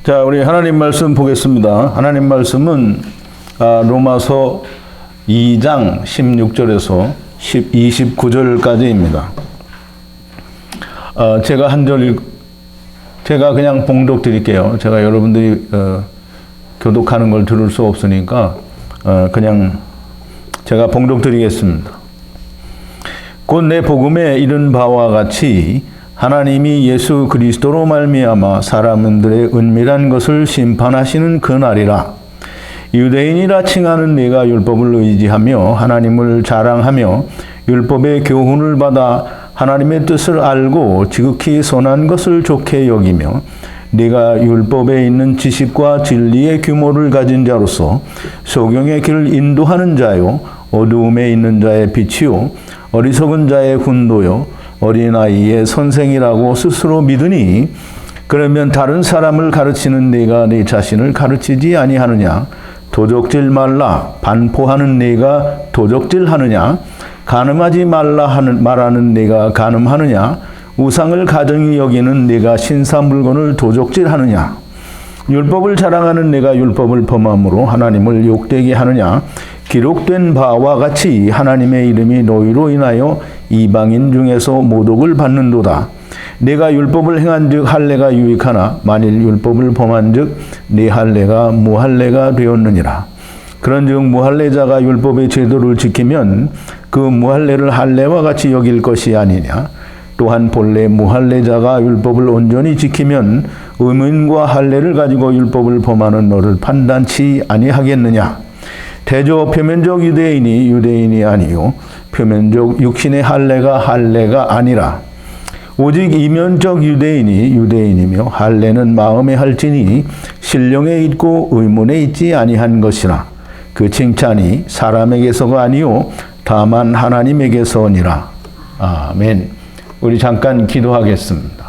자, 우리 하나님 말씀 보겠습니다. 하나님 말씀은 로마서 2장 16절에서 29절까지입니다. 제가 한 절 제가 그냥 봉독 드릴게요. 제가 여러분들이 교독하는 걸 들을 수 없으니까 그냥 제가 봉독 드리겠습니다. 곧 내 복음에 이른 바와 같이 하나님이 예수 그리스도로 말미암아 사람들의 은밀한 것을 심판하시는 그날이라. 유대인이라 칭하는 네가 율법을 의지하며 하나님을 자랑하며 율법의 교훈을 받아 하나님의 뜻을 알고 지극히 선한 것을 좋게 여기며 네가 율법에 있는 지식과 진리의 규모를 가진 자로서 소경의 길을 인도하는 자요 어두움에 있는 자의 빛이요 어리석은 자의 훈도요 어린아이의 선생이라고 스스로 믿으니 그러면 다른 사람을 가르치는 네가 네 자신을 가르치지 아니하느냐? 도적질 말라 반포하는 네가 도적질하느냐? 간음하지 말라 말하는 네가 간음하느냐? 우상을 가증히 여기는 네가 신사 물건을 도적질하느냐? 율법을 자랑하는 네가 율법을 범함으로 하나님을 욕되게 하느냐? 기록된 바와 같이 하나님의 이름이 너희로 인하여 이방인 중에서 모독을 받는도다. 내가 율법을 행한즉 할례가 유익하나 만일 율법을 범한즉 네 할례가 무할례가 되었느니라. 그런즉 무할례자가 율법의 제도를 지키면 그 무할례를 할례와 같이 여길 것이 아니냐. 또한 본래 무할례자가 율법을 온전히 지키면 의문과 할례를 가지고 율법을 범하는 너를 판단치 아니하겠느냐. 대저 표면적 유대인이 유대인이 아니요 표면적 육신의 할례가 아니라 오직 이면적 유대인이 유대인이며 할례는 마음에 할지니 신령에 있고 의문에 있지 아니한 것이라. 그 칭찬이 사람에게서가 아니요 다만 하나님에게서니라. 아멘. 우리 잠깐 기도하겠습니다.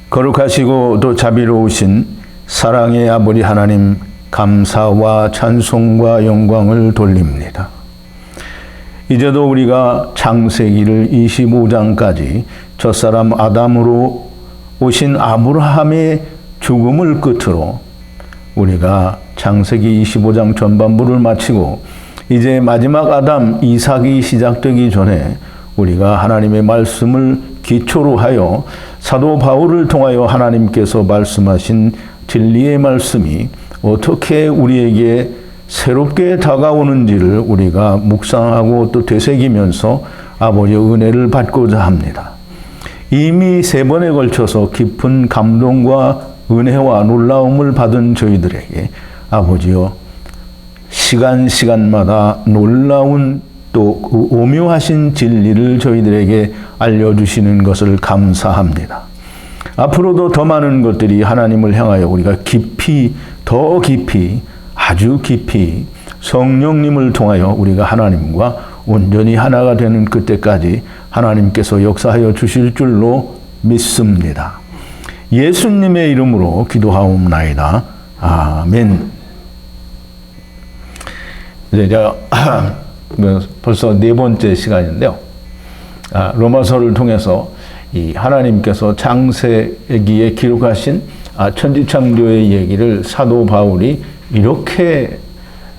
거룩하시고 또 자비로우신 사랑의 아버지 하나님, 감사와 찬송과 영광을 돌립니다. 이제도 우리가 창세기를 25장까지 첫사람 아담으로 오신 아브라함의 죽음을 끝으로 우리가 창세기 25장 전반부를 마치고 이제 마지막 아담 이삭이 시작되기 전에 우리가 하나님의 말씀을 기초로 하여 사도 바울을 통하여 하나님께서 말씀하신 진리의 말씀이 어떻게 우리에게 새롭게 다가오는지를 우리가 묵상하고 또 되새기면서 아버지의 은혜를 받고자 합니다. 이미 3번에 걸쳐서 깊은 감동과 은혜와 놀라움을 받은 저희들에게 아버지여 시간마다 놀라운 또 그 오묘하신 진리를 저희들에게 알려주시는 것을 감사합니다. 앞으로도 더 많은 것들이 하나님을 향하여 우리가 깊이 더 깊이 아주 깊이 성령님을 통하여 우리가 하나님과 온전히 하나가 되는 그때까지 하나님께서 역사하여 주실 줄로 믿습니다. 예수님의 이름으로 기도하옵나이다. 아멘. 이제 제가 벌써 4번째 시간인데요. 로마서를 통해서 이 하나님께서 창세기에 기록하신 천지창조의 얘기를 사도 바울이 이렇게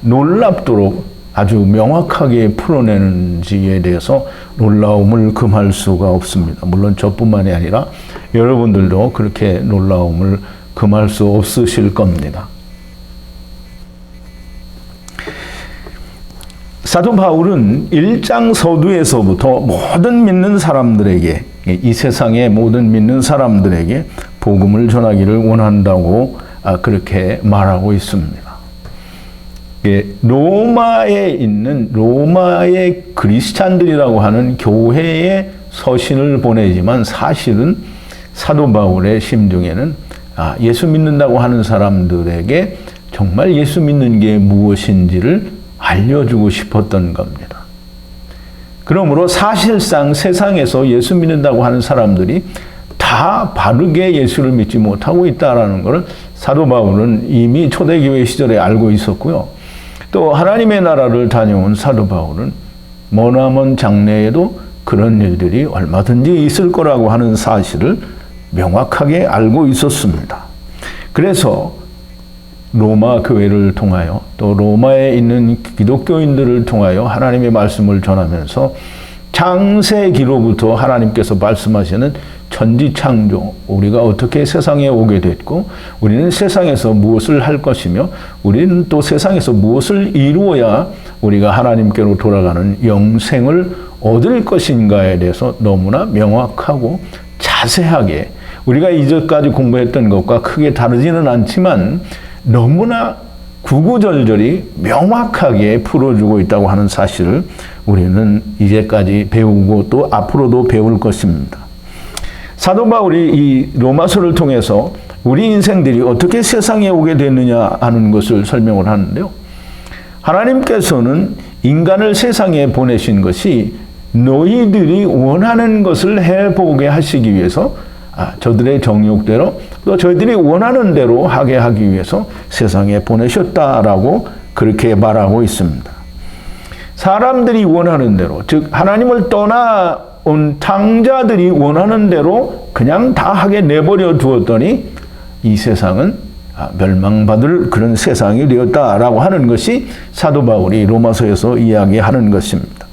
놀랍도록 아주 명확하게 풀어내는지에 대해서 놀라움을 금할 수가 없습니다. 물론 저뿐만이 아니라 여러분들도 그렇게 놀라움을 금할 수 없으실 겁니다. 사도 바울은 1장 서두에서부터 모든 믿는 사람들에게 이 세상의 모든 믿는 사람들에게 복음을 전하기를 원한다고 그렇게 말하고 있습니다. 로마에 있는 로마의 그리스찬들이라고 하는 교회에 서신을 보내지만 사실은 사도 바울의 심중에는 예수 믿는다고 하는 사람들에게 정말 예수 믿는 게 무엇인지를 알려주고 싶었던 겁니다. 그러므로 사실상 세상에서 예수 믿는다고 하는 사람들이 다 바르게 예수를 믿지 못하고 있다는 것을 사도 바울은 이미 초대교회 시절에 알고 있었고요. 또 하나님의 나라를 다녀온 사도 바울은 머나먼 장래에도 그런 일들이 얼마든지 있을 거라고 하는 사실을 명확하게 알고 있었습니다. 그래서 로마 교회를 통하여 또 로마에 있는 기독교인들을 통하여 하나님의 말씀을 전하면서 창세기로부터 하나님께서 말씀하시는 천지창조, 우리가 어떻게 세상에 오게 됐고 우리는 세상에서 무엇을 할 것이며 우리는 또 세상에서 무엇을 이루어야 우리가 하나님께로 돌아가는 영생을 얻을 것인가에 대해서 너무나 명확하고 자세하게 우리가 이전까지 공부했던 것과 크게 다르지는 않지만 너무나 구구절절히 명확하게 풀어주고 있다고 하는 사실을 우리는 이제까지 배우고 또 앞으로도 배울 것입니다. 사도 바울이 이 로마서를 통해서 우리 인생들이 어떻게 세상에 오게 됐느냐 하는 것을 설명을 하는데요. 하나님께서는 인간을 세상에 보내신 것이 너희들이 원하는 것을 해보게 하시기 위해서 저들의 정욕대로 또 저희들이 원하는 대로 하게 하기 위해서 세상에 보내셨다라고 그렇게 말하고 있습니다. 사람들이 원하는 대로, 즉 하나님을 떠나온 탕자들이 원하는 대로 그냥 다 하게 내버려 두었더니 이 세상은 멸망받을 그런 세상이 되었다라고 하는 것이 사도 바울이 로마서에서 이야기하는 것입니다.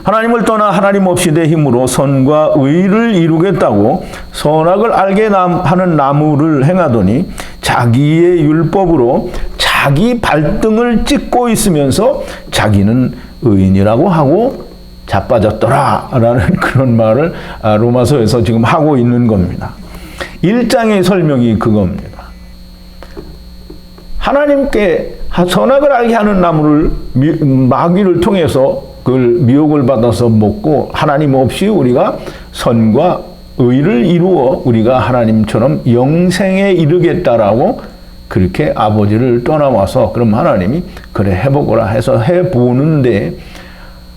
하나님을 떠나 하나님 없이 내 힘으로 선과 의를 이루겠다고 선악을 알게 하는 나무를 행하더니 자기의 율법으로 자기 발등을 찍고 있으면서 자기는 의인이라고 하고 자빠졌더라라는 그런 말을 로마서에서 지금 하고 있는 겁니다. 1장의 설명이 그겁니다. 하나님께 선악을 알게 하는 나무를 마귀를 통해서 그걸 미혹을 받아서 먹고 하나님 없이 우리가 선과 의를 이루어 우리가 하나님처럼 영생에 이르겠다라고 그렇게 아버지를 떠나와서 그럼 하나님이 그래 해보거라 해서 해보는데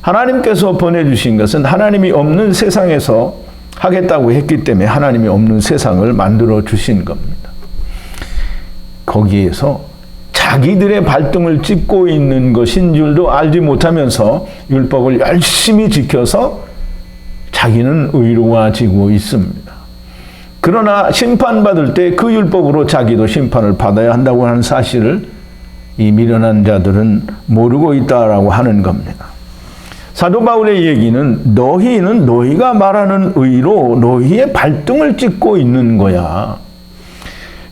하나님께서 보내주신 것은 하나님이 없는 세상에서 하겠다고 했기 때문에 하나님이 없는 세상을 만들어 주신 겁니다. 거기에서 자기들의 발등을 찍고 있는 것인 줄도 알지 못하면서 율법을 열심히 지켜서 자기는 의로워지고 있습니다. 그러나 심판받을 때 그 율법으로 자기도 심판을 받아야 한다고 하는 사실을 이 미련한 자들은 모르고 있다라고 하는 겁니다. 사도 바울의 얘기는 너희는 너희가 말하는 의로 너희의 발등을 찍고 있는 거야.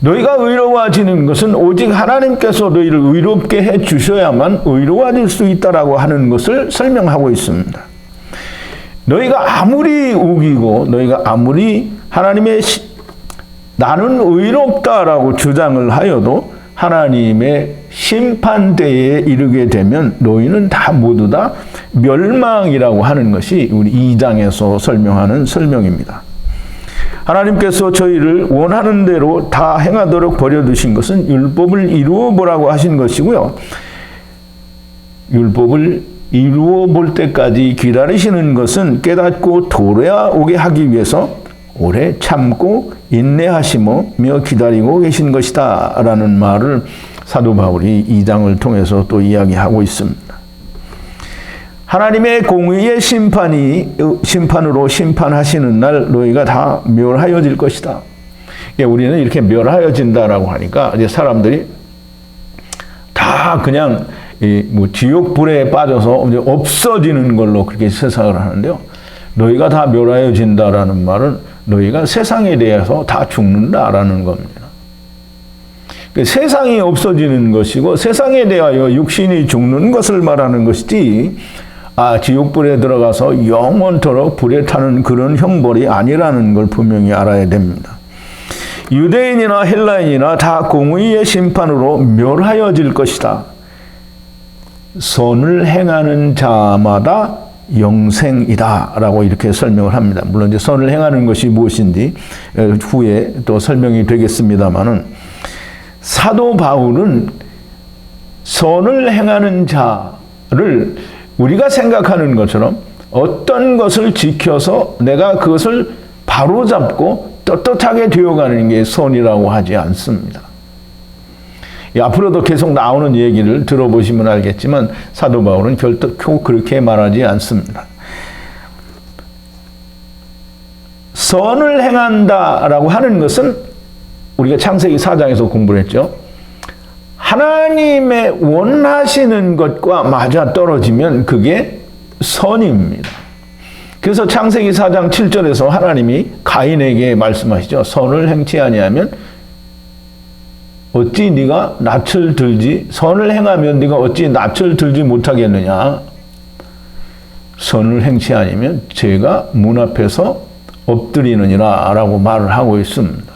너희가 의로워지는 것은 오직 하나님께서 너희를 의롭게 해 주셔야만 의로워질 수 있다라고 하는 것을 설명하고 있습니다. 너희가 아무리 우기고 너희가 아무리 하나님의 나는 의롭다라고 주장을 하여도 하나님의 심판대에 이르게 되면 너희는 다 모두 다 멸망이라고 하는 것이 우리 2장에서 설명하는 설명입니다. 하나님께서 저희를 원하는 대로 다 행하도록 버려두신 것은 율법을 이루어 보라고 하신 것이고요. 율법을 이루어 볼 때까지 기다리시는 것은 깨닫고 도래오게 하기 위해서 오래 참고 인내하시며 기다리고 계신 것이다 라는 말을 사도 바울이 2장을 통해서 또 이야기하고 있습니다. 하나님의 공의의 심판으로 심판하시는 날 너희가 다 멸하여질 것이다. 우리는 이렇게 멸하여진다라고 하니까 이제 사람들이 다 그냥 지옥 불에 빠져서 이제 없어지는 걸로 그렇게 세상을 하는데요. 너희가 다 멸하여진다라는 말은 너희가 세상에 대해서 다 죽는다라는 겁니다. 세상이 없어지는 것이고 세상에 대하여 육신이 죽는 것을 말하는 것이지 지옥불에 들어가서 영원토록 불에 타는 그런 형벌이 아니라는 걸 분명히 알아야 됩니다. 유대인이나 헬라인이나 다 공의의 심판으로 멸하여질 것이다. 선을 행하는 자마다 영생이다 라고 이렇게 설명을 합니다. 물론 이제 선을 행하는 것이 무엇인지 후에 또 설명이 되겠습니다만은 사도 바울은 선을 행하는 자를 우리가 생각하는 것처럼 어떤 것을 지켜서 내가 그것을 바로잡고 떳떳하게 되어가는 게 선이라고 하지 않습니다. 앞으로도 계속 나오는 얘기를 들어보시면 알겠지만 사도 바울은 결코 그렇게 말하지 않습니다. 선을 행한다라고 하는 것은 우리가 창세기 4장에서 공부를 했죠. 하나님의 원하시는 것과 맞아 떨어지면 그게 선입니다. 그래서 창세기 4장 7절에서 하나님이 가인에게 말씀하시죠. 선을 행치 아니하면 어찌 네가 낯을 들지, 선을 행하면 네가 어찌 낯을 들지 못하겠느냐. 선을 행치 아니면 죄가 문 앞에서 엎드리느니라 라고 말을 하고 있습니다.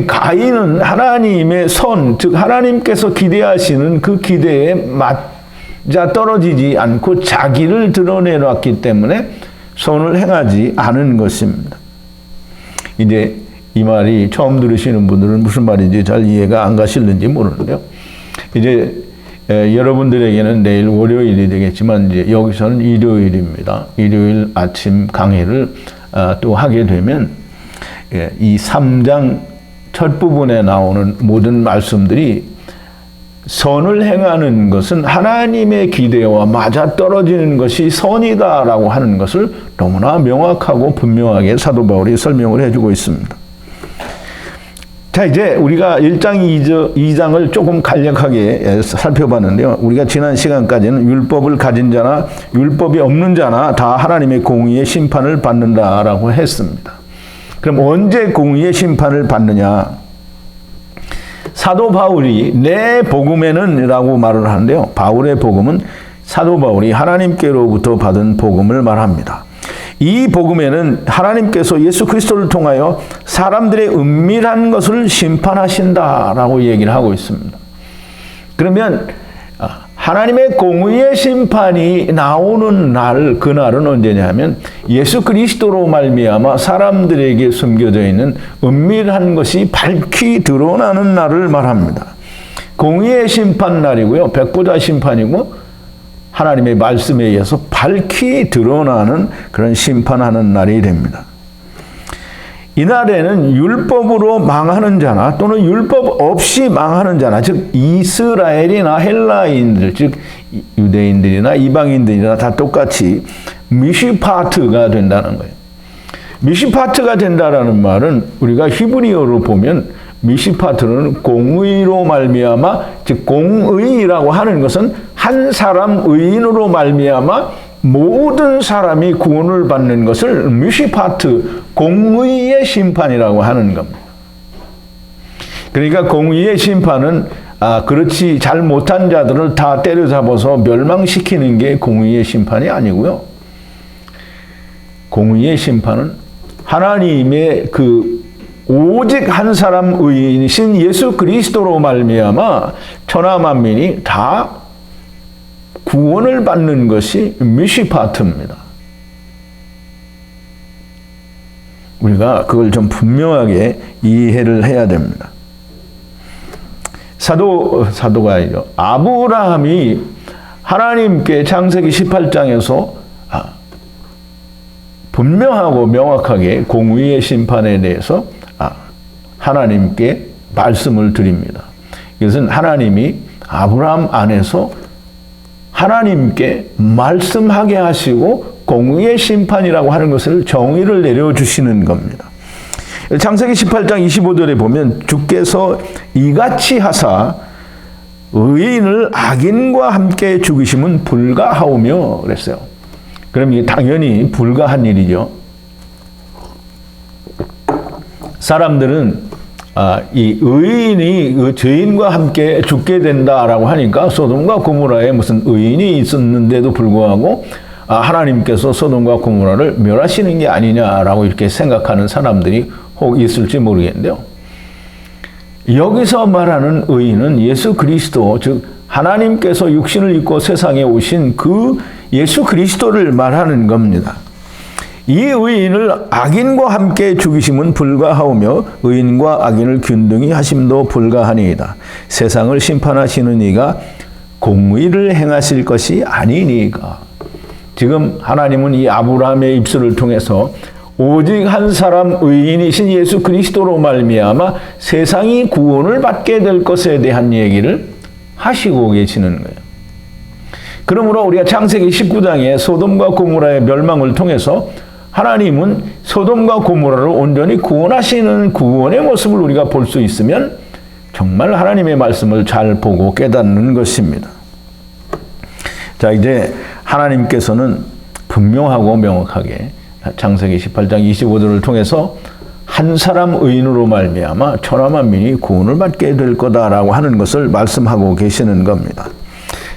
가인은 하나님의 선, 즉 하나님께서 기대하시는 그 기대에 맞아 떨어지지 않고 자기를 드러내놨기 때문에 선을 행하지 않은 것입니다. 이제 이 말이 처음 들으시는 분들은 무슨 말인지 잘 이해가 안 가실는지 모르는데요. 이제 여러분들에게는 내일 월요일이 되겠지만 이제 여기서는 일요일입니다. 일요일 아침 강의를 또 하게 되면 이 3장 첫 부분에 나오는 모든 말씀들이 선을 행하는 것은 하나님의 기대와 맞아떨어지는 것이 선이다라고 하는 것을 너무나 명확하고 분명하게 사도 바울이 설명을 해주고 있습니다. 자, 이제 우리가 1장, 2장을 조금 간략하게 살펴봤는데요. 우리가 지난 시간까지는 율법을 가진 자나 율법이 없는 자나 다 하나님의 공의의 심판을 받는다라고 했습니다. 그럼 언제 공의의 심판을 받느냐? 사도 바울이 내 복음에는 라고 말을 하는데요. 바울의 복음은 사도 바울이 하나님께로부터 받은 복음을 말합니다. 이 복음에는 하나님께서 예수 그리스도를 통하여 사람들의 은밀한 것을 심판하신다라고 얘기를 하고 있습니다. 그러면 하나님의 공의의 심판이 나오는 날, 그날은 언제냐면 예수 그리스도로 말미암아 사람들에게 숨겨져 있는 은밀한 것이 밝히 드러나는 날을 말합니다. 공의의 심판 날이고요. 백보자 심판이고 하나님의 말씀에 의해서 밝히 드러나는 그런 심판하는 날이 됩니다. 이날에는 율법으로 망하는 자나 또는 율법 없이 망하는 자나, 즉 이스라엘이나 헬라인들, 즉 유대인들이나 이방인들이나 다 똑같이 미시파트가 된다는 거예요. 미시파트가 된다라는 말은 우리가 히브리어로 보면 미시파트는 공의로 말미암아, 즉 공의라고 하는 것은 한 사람 의인으로 말미암아 모든 사람이 구원을 받는 것을 미시파트, 공의의 심판이라고 하는 겁니다. 그러니까 공의의 심판은 그렇지 잘못한 자들을 다 때려잡아서 멸망시키는 게 공의의 심판이 아니고요. 공의의 심판은 하나님의 그 오직 한 사람 의인이신 예수 그리스도로 말미암아 천하 만민이 다 구원을 받는 것이 미시파트입니다. 우리가 그걸 좀 분명하게 이해를 해야 됩니다. 사도가 아니죠. 아브라함이 하나님께 창세기 18장에서 분명하고 명확하게 공의의 심판에 대해서 하나님께 말씀을 드립니다. 이것은 하나님이 아브라함 안에서 하나님께 말씀하게 하시고 공의의 심판이라고 하는 것을 정의를 내려주시는 겁니다. 창세기 18장 25절에 보면 주께서 이같이 하사 의인을 악인과 함께 죽이심은 불가하오며 그랬어요. 그럼 이게 당연히 불가한 일이죠. 사람들은 이 의인이 죄인과 함께 죽게 된다라고 하니까 소돔과 고모라에 무슨 의인이 있었는데도 불구하고 하나님께서 소돔과 고모라를 멸하시는 게 아니냐라고 이렇게 생각하는 사람들이 혹 있을지 모르겠는데요. 여기서 말하는 의인은 예수 그리스도, 즉 하나님께서 육신을 입고 세상에 오신 그 예수 그리스도를 말하는 겁니다. 이 의인을 악인과 함께 죽이심은 불가하오며 의인과 악인을 균등히 하심도 불가하니이다. 세상을 심판하시는 이가 공의를 행하실 것이 아니니까. 지금 하나님은 이 아브라함의 입술을 통해서 오직 한 사람 의인이신 예수 그리스도로 말미암아 세상이 구원을 받게 될 것에 대한 얘기를 하시고 계시는 거예요. 그러므로 우리가 창세기 19장에 소돔과 고모라의 멸망을 통해서 하나님은 소돔과 고모라를 온전히 구원하시는 구원의 모습을 우리가 볼 수 있으면 정말 하나님의 말씀을 잘 보고 깨닫는 것입니다. 자, 이제 하나님께서는 분명하고 명확하게 창세기 18장 25절을 통해서 한 사람 의인으로 말미암아 천하 만민이 구원을 받게 될 거다라고 하는 것을 말씀하고 계시는 겁니다.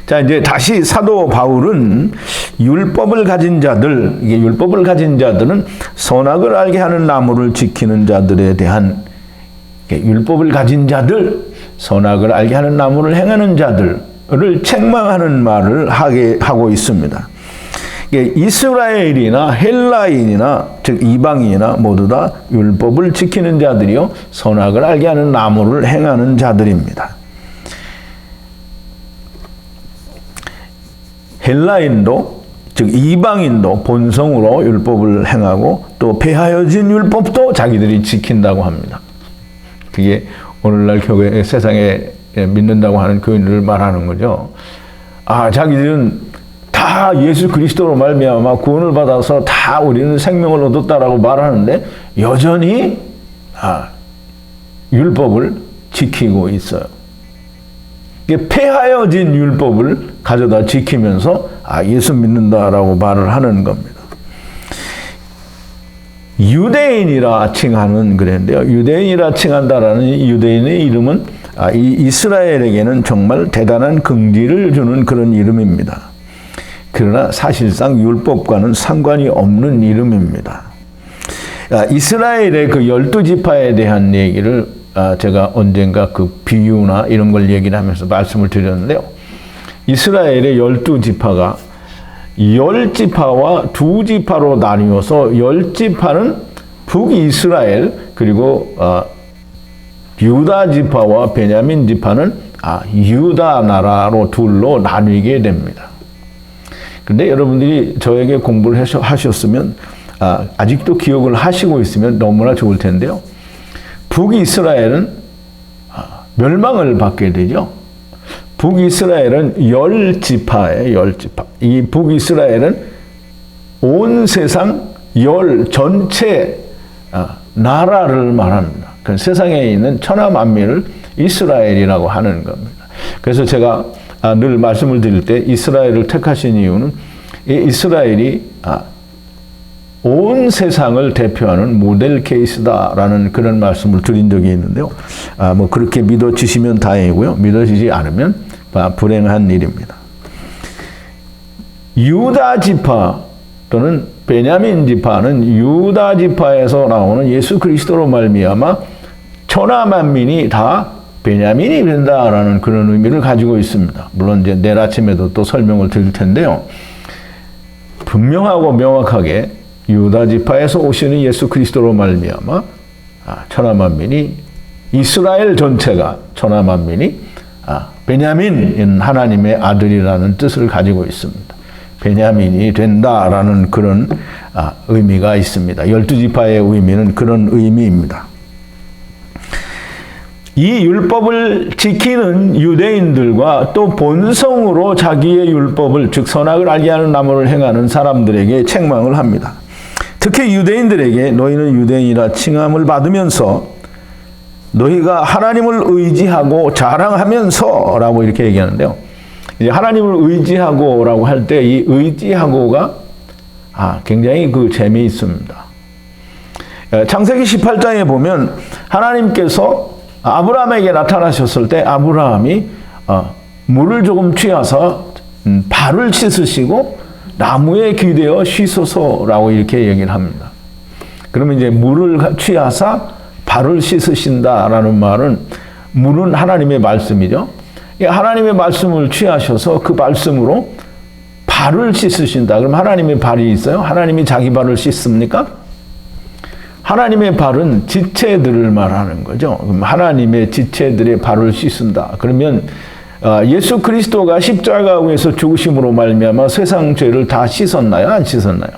자, 이제 다시 사도 바울은 율법을 가진 자들, 이게 율법을 가진 자들은 선악을 알게 하는 나무를 지키는 자들에 대한 율법을 가진 자들, 선악을 알게 하는 나무를 행하는 자들을 책망하는 말을 하고 있습니다. 이스라엘이나 헬라인이나 즉 이방인이나 모두 다 율법을 지키는 자들이요 선악을 알게 하는 나무를 행하는 자들입니다. 헬라인도 즉 이방인도 본성으로 율법을 행하고 또 폐하여진 율법도 자기들이 지킨다고 합니다. 그게 오늘날 교회 세상에 믿는다고 하는 교인들을 말하는 거죠. 아, 자기들은 다 예수 그리스도로 말미암아 구원을 받아서 다 우리는 생명을 얻었다라고 말하는데 여전히 율법을 지키고 있어요. 폐하여진 율법을 가져다 지키면서 예수 믿는다라고 말을 하는 겁니다. 유대인이라 칭하는 그랬는데요. 유대인이라 칭한다라는 유대인의 이름은 이 이스라엘에게는 정말 대단한 긍지를 주는 그런 이름입니다. 그러나 사실상 율법과는 상관이 없는 이름입니다. 이스라엘의 그 12지파에 대한 얘기를 제가 언젠가 그 비유나 이런 걸 얘기를 하면서 말씀을 드렸는데요. 이스라엘의 12지파가 10지파와 2지파로 나뉘어서 10지파는 북이스라엘 그리고 유다 지파와 베냐민 지파는 유다 나라로 둘로 나뉘게 됩니다. 근데 여러분들이 저에게 공부를 하셨으면 아직도 기억을 하시고 있으면 너무나 좋을 텐데요. 북이스라엘은 멸망을 받게 되죠. 북이스라엘은 10지파예요. 10지파. 이 북이스라엘은 온 세상 전체 나라를 말합니다. 그 세상에 있는 천하 만민을 이스라엘이라고 하는 겁니다. 그래서 제가 늘 말씀을 드릴 때 이스라엘을 택하신 이유는 이 이스라엘이 온 세상을 대표하는 모델 케이스다라는 그런 말씀을 드린 적이 있는데요. 뭐 그렇게 믿어지시면 다행이고요. 믿어지지 않으면 불행한 일입니다. 유다 지파 또는 베냐민 지파는 유다 지파에서 나오는 예수 그리스도로 말미암아 천하 만민이 다 베냐민이 된다라는 그런 의미를 가지고 있습니다. 물론 이제 내일 아침에도 또 설명을 드릴 텐데요. 분명하고 명확하게 유다 지파에서 오시는 예수 그리스도로 말미암아 천하 만민이 이스라엘 전체가 천하 만민이 베냐민 하나님의 아들이라는 뜻을 가지고 있습니다. 베냐민이 된다라는 그런 의미가 있습니다. 12지파의 의미는 그런 의미입니다. 이 율법을 지키는 유대인들과 또 본성으로 자기의 율법을 즉 선악을 알게 하는 나무를 행하는 사람들에게 책망을 합니다. 특히 유대인들에게 너희는 유대인이라 칭함을 받으면서 너희가 하나님을 의지하고 자랑하면서 라고 이렇게 얘기하는데요. 이제 하나님을 의지하고 라고 할 때 이 의지하고가 굉장히 그 재미있습니다. 창세기 18장에 보면 하나님께서 아브라함에게 나타나셨을 때 아브라함이 물을 조금 취하사 발을 씻으시고 나무에 기대어 씻어서라고 이렇게 얘기를 합니다. 그러면 이제 물을 취하사 발을 씻으신다라는 말은 물은 하나님의 말씀이죠. 하나님의 말씀을 취하셔서 그 말씀으로 발을 씻으신다. 그럼 하나님의 발이 있어요? 하나님이 자기 발을 씻습니까? 하나님의 발은 지체들을 말하는 거죠. 그럼 하나님의 지체들의 발을 씻는다. 그러면 예수 그리스도가 십자가에서 죽으심으로 말미암아 세상 죄를 다 씻었나요? 안 씻었나요?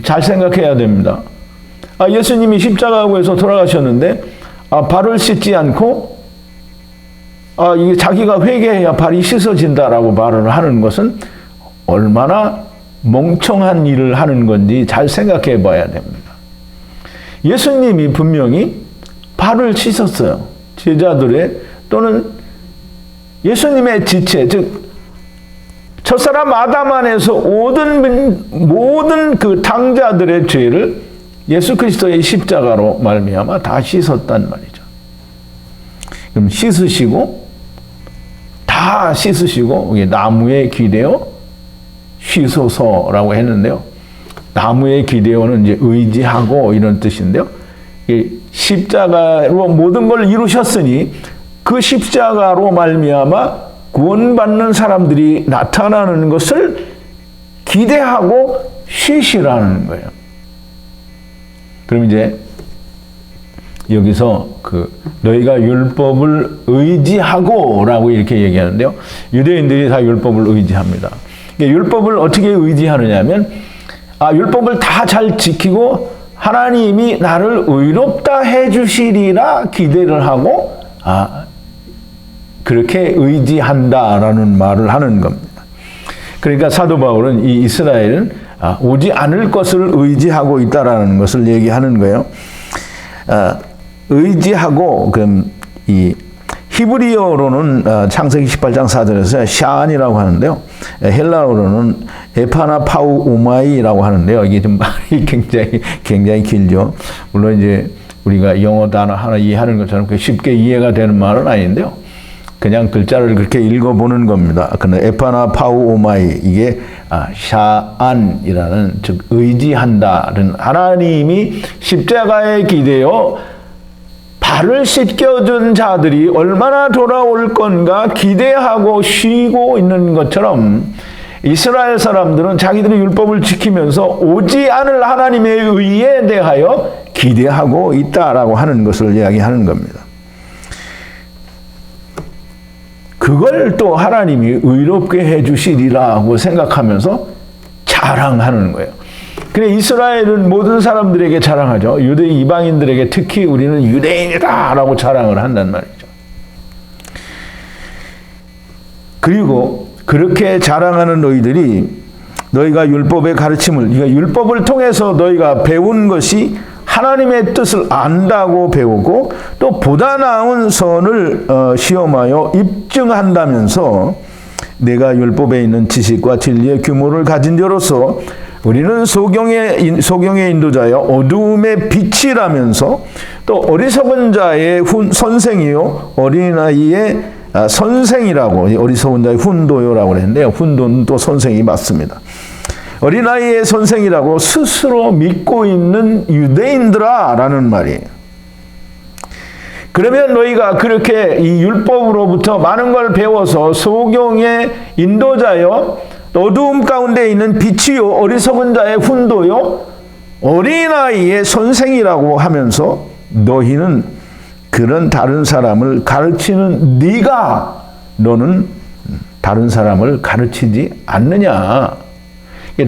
잘 생각해야 됩니다. 예수님이 십자가에서 돌아가셨는데 발을 씻지 않고 이게 자기가 회개해야 발이 씻어진다라고 말을 하는 것은 얼마나 멍청한 일을 하는 건지 잘 생각해 봐야 됩니다. 예수님이 분명히 발을 씻었어요. 제자들의 또는 예수님의 지체, 즉 첫사람 아담 안에서 모든 그 당자들의 죄를 예수 그리스도의 십자가로 말미암아 다 씻었단 말이죠. 그럼 다 씻으시고 나무에 기대어 쉬소서라고 했는데요. 나무에 기대어는 이제 의지하고 이런 뜻인데요. 십자가로 모든 걸 이루셨으니 그 십자가로 말미암아 구원받는 사람들이 나타나는 것을 기대하고 쉬시라는 거예요. 그럼 이제 여기서 너희가 율법을 의지하고라고 이렇게 얘기하는데요. 유대인들이 다 율법을 의지합니다. 율법을 어떻게 의지하느냐면 율법을 다 잘 지키고 하나님이 나를 의롭다 해주시리라 기대를 하고 그렇게 의지한다라는 말을 하는 겁니다. 그러니까 사도 바울은 이 이스라엘은 오지 않을 것을 의지하고 있다라는 것을 얘기하는 거예요. 의지하고 그럼 이 히브리어로는 창세기 18장 4절에서 샤안이라고 하는데요. 헬라어로는 에파나파우오마이라고 하는데요. 이게 좀 말이 굉장히 길죠. 물론 이제 우리가 영어 단어 하나 이해하는 것처럼 쉽게 이해가 되는 말은 아닌데요. 그냥 글자를 그렇게 읽어보는 겁니다. 근데 에파나파우오마이 이게 샤안이라는 즉 의지한다는 하나님이 십자가에 기대어 발을 씻겨준 자들이 얼마나 돌아올 건가 기대하고 쉬고 있는 것처럼 이스라엘 사람들은 자기들의 율법을 지키면서 오지 않을 하나님의 의에 대하여 기대하고 있다라고 하는 것을 이야기하는 겁니다. 그걸 또 하나님이 의롭게 해주시리라고 생각하면서 자랑하는 거예요. 그래 이스라엘은 모든 사람들에게 자랑하죠. 유대 이방인들에게 특히 우리는 유대인이다라고 자랑을 한단 말이죠. 그리고 그렇게 자랑하는 너희들이 너희가 율법의 가르침을 율법을 통해서 너희가 배운 것이 하나님의 뜻을 안다고 배우고 또 보다 나은 선을 시험하여 입증한다면서 내가 율법에 있는 지식과 진리의 규모를 가진 자로서 우리는 소경의 인도자여 어두움의 빛이라면서 또 어리석은 자의 선생이요 어린아이의 선생이라고 어리석은 자의 훈도요라고 그랬는데요. 훈도는 또 선생이 맞습니다. 어린아이의 선생이라고 스스로 믿고 있는 유대인들아 라는 말이에요. 그러면 너희가 그렇게 이 율법으로부터 많은 걸 배워서 소경의 인도자여 어두움 가운데 있는 빛이요 어리석은 자의 훈도요 어린아이의 선생이라고 하면서 너희는 그런 다른 사람을 가르치는 너는 다른 사람을 가르치지 않느냐.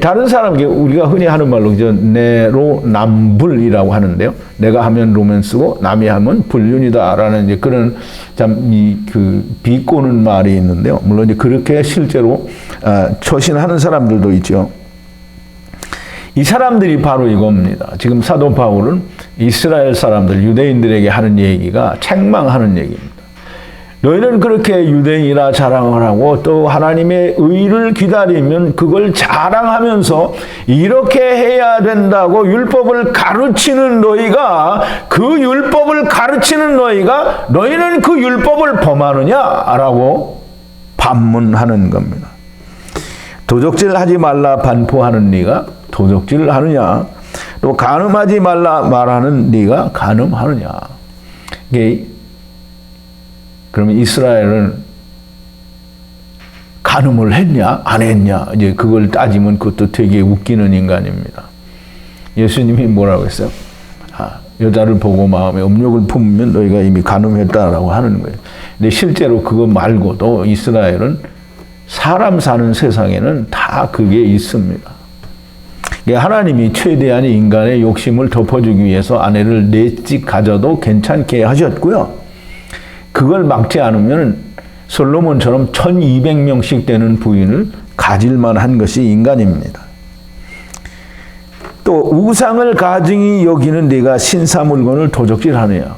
다른 사람, 우리가 흔히 하는 말로 내로남불이라고 하는데요. 내가 하면 로맨스고 남이 하면 불륜이다라는 이제 그런 비꼬는 말이 있는데요. 물론 이제 그렇게 실제로 처신하는 사람들도 있죠. 이 사람들이 바로 이겁니다. 지금 사도 바울은 이스라엘 사람들, 유대인들에게 하는 얘기가 책망하는 얘기입니다. 너희는 그렇게 유대인이라 자랑을 하고 또 하나님의 의를 기다리면 그걸 자랑하면서 이렇게 해야 된다고 율법을 가르치는 너희가 너희는 그 율법을 범하느냐라고 반문하는 겁니다. 도적질하지 말라 반포하는 네가 도적질을 하느냐, 또 간음하지 말라 말하는 네가 간음하느냐. 이게 그러면 이스라엘은 간음을 했냐 안 했냐 이제 그걸 따지면 그것도 되게 웃기는 인간입니다. 예수님이 뭐라고 했어요? 여자를 보고 마음에 음욕을 품으면 너희가 이미 간음했다라고 하는 거예요. 근데 실제로 그거 말고도 이스라엘은 사람 사는 세상에는 다 그게 있습니다. 하나님이 최대한의 인간의 욕심을 덮어주기 위해서 아내를 넷씩 가져도 괜찮게 하셨고요. 그걸 막지 않으면 솔로몬처럼 1200명씩 되는 부인을 가질만 한 것이 인간입니다. 또 우상을 가증히 여기는 네가 신사 물건을 도적질하느냐.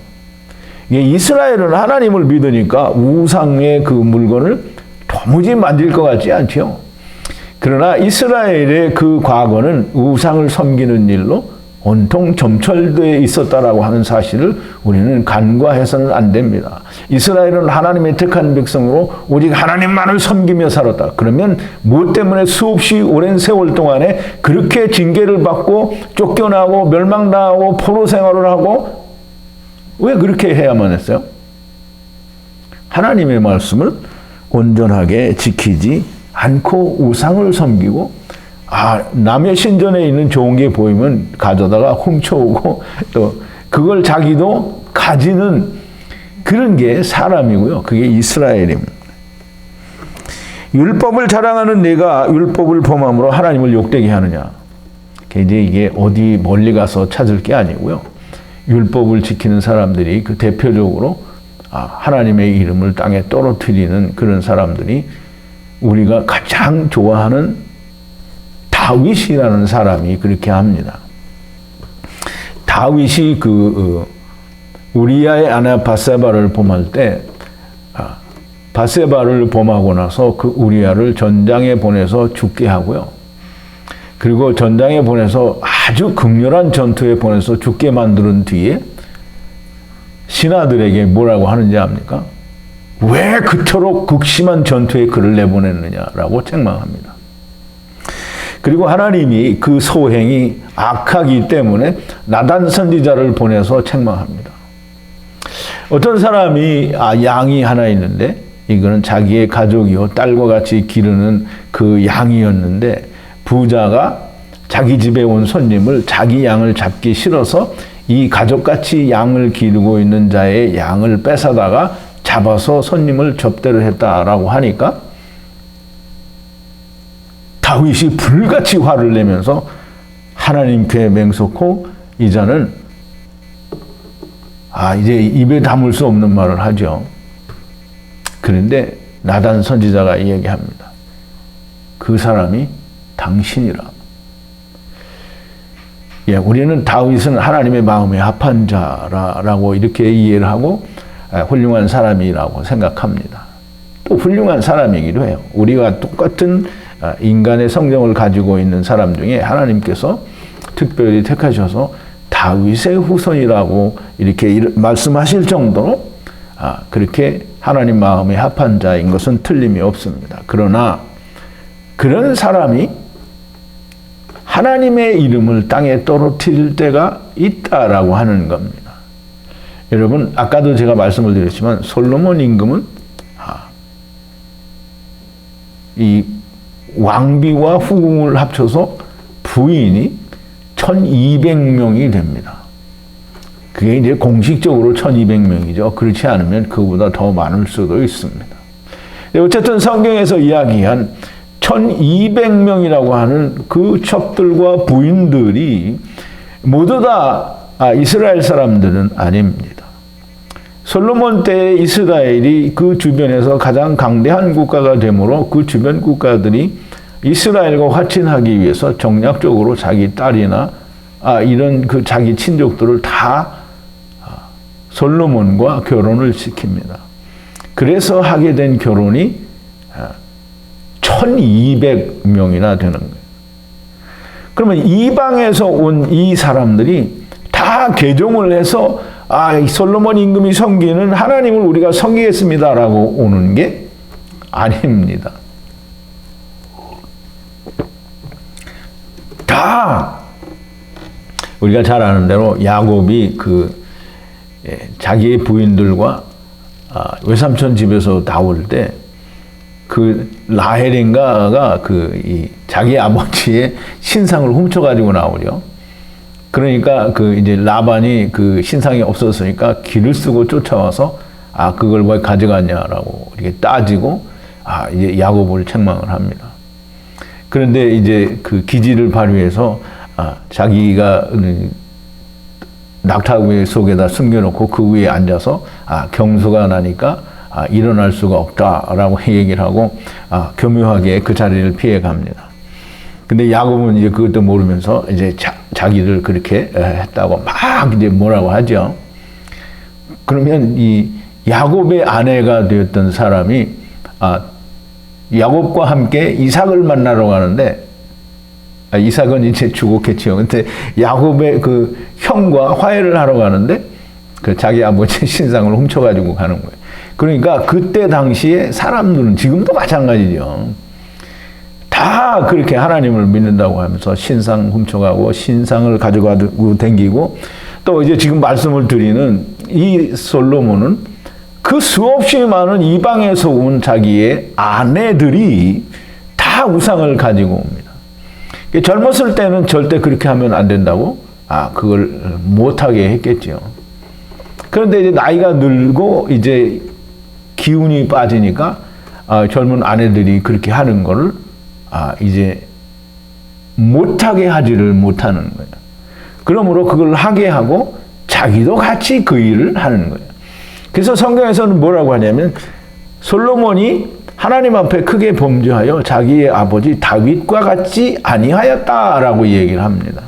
이스라엘은 하나님을 믿으니까 우상의 그 물건을 도무지 만질 것 같지 않죠. 그러나 이스라엘의 그 과거는 우상을 섬기는 일로 온통 점철되어 있었다라고 하는 사실을 우리는 간과해서는 안 됩니다. 이스라엘은 하나님의 택한 백성으로 오직 하나님만을 섬기며 살았다. 그러면 무엇 때문에 수없이 오랜 세월 동안에 그렇게 징계를 받고 쫓겨나고 멸망당하고 포로 생활을 하고 왜 그렇게 해야만 했어요? 하나님의 말씀을 온전하게 지키지 않고 우상을 섬기고 남의 신전에 있는 좋은 게 보이면 가져다가 훔쳐오고 또 그걸 자기도 가지는 그런 게 사람이고요. 그게 이스라엘입니다. 율법을 자랑하는 내가 율법을 범함으로 하나님을 욕되게 하느냐. 이제 이게 어디 멀리 가서 찾을 게 아니고요. 율법을 지키는 사람들이 그 대표적으로 하나님의 이름을 땅에 떨어뜨리는 그런 사람들이 우리가 가장 좋아하는 다윗이라는 사람이 그렇게 합니다. 다윗이 우리아의 아내 밧세바를 범할 때 밧세바를 범하고 나서 그 우리아를 전장에 보내서 죽게 하고요. 그리고 전장에 보내서 아주 극렬한 전투에 보내서 죽게 만든 뒤에 신하들에게 뭐라고 하는지 압니까? 왜 그토록 극심한 전투에 그를 내보냈느냐라고 책망합니다. 그리고 하나님이 그 소행이 악하기 때문에 나단 선지자를 보내서 책망합니다. 어떤 사람이 양이 하나 있는데 이거는 자기의 가족이요 딸과 같이 기르는 그 양이었는데 부자가 자기 집에 온 손님을 자기 양을 잡기 싫어서 이 가족같이 양을 기르고 있는 자의 양을 뺏어다가 잡아서 손님을 접대를 했다라고 하니까 다윗이 불같이 화를 내면서 하나님께 맹세코 이자는 이제 입에 담을 수 없는 말을 하죠. 그런데 나단 선지자가 이야기합니다. 그 사람이 당신이라. 우리는 다윗은 하나님의 마음에 합한 자라고 이렇게 이해를 하고 훌륭한 사람이라고 생각합니다. 또 훌륭한 사람이기도 해요. 우리가 똑같은 인간의 성정을 가지고 있는 사람 중에 하나님께서 특별히 택하셔서 다윗의 후손이라고 이렇게 말씀하실 정도로 그렇게 하나님 마음에 합한 자인 것은 틀림이 없습니다. 그러나 그런 사람이 하나님의 이름을 땅에 떨어뜨릴 때가 있다라고 하는 겁니다. 여러분, 아까도 제가 말씀을 드렸지만 솔로몬 임금은 이 왕비와 후궁을 합쳐서 부인이 1200명이 됩니다. 그게 이제 공식적으로 1200명이죠. 그렇지 않으면 그보다 더 많을 수도 있습니다. 어쨌든 성경에서 이야기한 1200명이라고 하는 그 첩들과 부인들이 모두 다 이스라엘 사람들은 아닙니다. 솔로몬 때 이스라엘이 그 주변에서 가장 강대한 국가가 되므로 그 주변 국가들이 이스라엘과 화친하기 위해서 정략적으로 자기 딸이나 이런 그 자기 친족들을 다 솔로몬과 결혼을 시킵니다. 그래서 하게 된 결혼이 1200명이나 되는 거예요. 그러면 이방에서 온 이 사람들이 다 개종을 해서 이 솔로몬 임금이 섬기는 하나님을 우리가 섬기겠습니다라고 오는 게 아닙니다. 다 우리가 잘 아는 대로 야곱이 자기의 부인들과 외삼촌 집에서 나올 때 그 라헬인가가 자기 아버지의 신상을 훔쳐가지고 나오죠. 그러니까 이제 라반이 그 신상이 없었으니까 길을 쓰고 쫓아와서 그걸 왜 가져갔냐라고 이렇게 따지고 이제 야곱을 책망을 합니다. 그런데 이제 그 기지를 발휘해서 자기가 낙타구이 속에다 숨겨놓고 그 위에 앉아서 경수가 나니까 일어날 수가 없다라고 얘기를 하고 교묘하게 그 자리를 피해 갑니다. 근데 야곱은 이제 그것도 모르면서 이제 자기를 그렇게 했다고 막 이제 뭐라고 하죠. 그러면 이 야곱의 아내가 되었던 사람이 야곱과 함께 이삭을 만나러 가는데 이삭은 이제 죽었겠죠. 근데 야곱의 그 형과 화해를 하러 가는데 그 자기 아버지 신상을 훔쳐가지고 가는 거예요. 그러니까 그때 당시에 사람들은 지금도 마찬가지죠. 다 그렇게 하나님을 믿는다고 하면서 신상 훔쳐가고 신상을 가져가고 댕기고 또 이제 지금 말씀을 드리는 이 솔로몬은 그 수없이 많은 이방에서 온 자기의 아내들이 다 우상을 가지고 옵니다. 젊었을 때는 절대 그렇게 하면 안 된다고 그걸 못하게 했겠죠. 그런데 이제 나이가 늘고 이제 기운이 빠지니까 젊은 아내들이 그렇게 하는 거를 이제 못하게 하지를 못하는 거예요. 그러므로 그걸 하게 하고 자기도 같이 그 일을 하는 거예요. 그래서 성경에서는 뭐라고 하냐면 솔로몬이 하나님 앞에 크게 범죄하여 자기의 아버지 다윗과 같이 아니하였다라고 얘기를 합니다.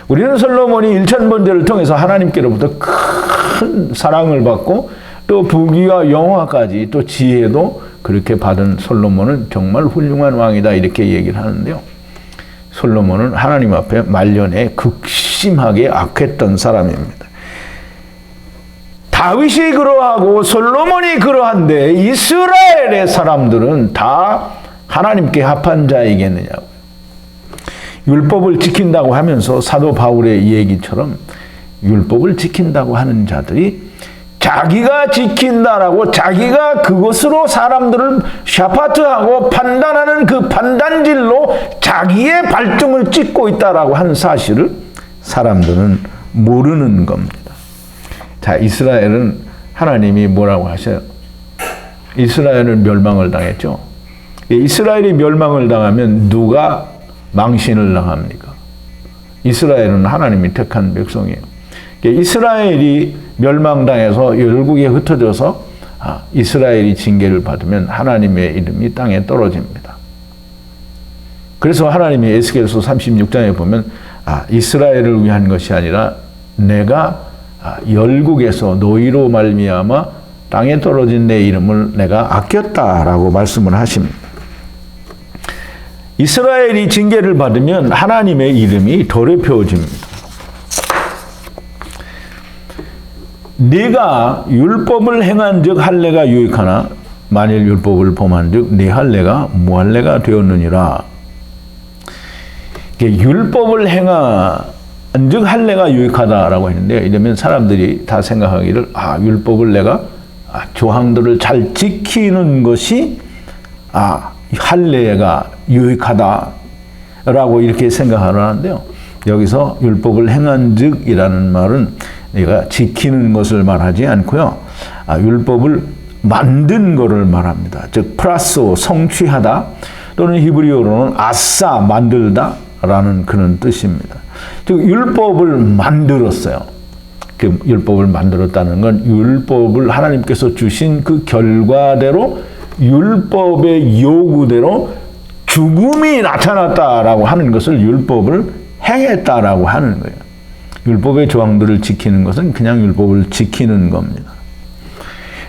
우리는 솔로몬이 일천번제를 통해서 하나님께로부터 큰 사랑을 받고 또 부귀와 영화까지 또 지혜도 그렇게 받은 솔로몬은 정말 훌륭한 왕이다 이렇게 얘기를 하는데요. 솔로몬은 하나님 앞에 말년에 극심하게 악했던 사람입니다. 다윗이 그러하고 솔로몬이 그러한데 이스라엘의 사람들은 다 하나님께 합한 자이겠느냐고요. 율법을 지킨다고 하면서 사도 바울의 얘기처럼 율법을 지킨다고 하는 자들이 자기가 지킨다라고 자기가 그것으로 사람들을 샤파트하고 판단하는 그 판단질로 자기의 발등을 찍고 있다라고 하는 사실을 사람들은 모르는 겁니다. 자, 이스라엘은 하나님이 뭐라고 하셔요? 이스라엘은 멸망을 당했죠. 이스라엘이 멸망을 당하면 누가 망신을 당합니까? 이스라엘은 하나님이 택한 백성이에요. 이스라엘이 멸망당해서 열국에 흩어져서 이스라엘이 징계를 받으면 하나님의 이름이 땅에 떨어집니다. 그래서 하나님이 에스겔서 36장에 보면 이스라엘을 위한 것이 아니라 내가 열국에서 너희로 말미암아 땅에 떨어진 내 이름을 내가 아꼈다라고 말씀을 하십니다. 이스라엘이 징계를 받으면 하나님의 이름이 더럽혀집니다. 네가 율법을 행한즉 할례가 유익하나 만일 율법을 범한즉 네 할례가 무할례가 되었느니라. 율법을 행한즉 할례가 유익하다라고 했는데 이러면 사람들이 다 생각하기를 율법을 내가 조항들을 잘 지키는 것이 할례가 유익하다라고 이렇게 생각을 하는데요. 여기서 율법을 행한즉이라는 말은 내가 지키는 것을 말하지 않고요. 율법을 만든 것을 말합니다. 즉 플라스 성취하다 또는 히브리어로는 아싸 만들다라는 그런 뜻입니다. 즉 율법을 만들었어요. 그 율법을 만들었다는 건 율법을 하나님께서 주신 그 결과대로 율법의 요구대로 죽음이 나타났다라고 하는 것을 율법을 행했다라고 하는 거예요. 율법의 조항들을 지키는 것은 그냥 율법을 지키는 겁니다.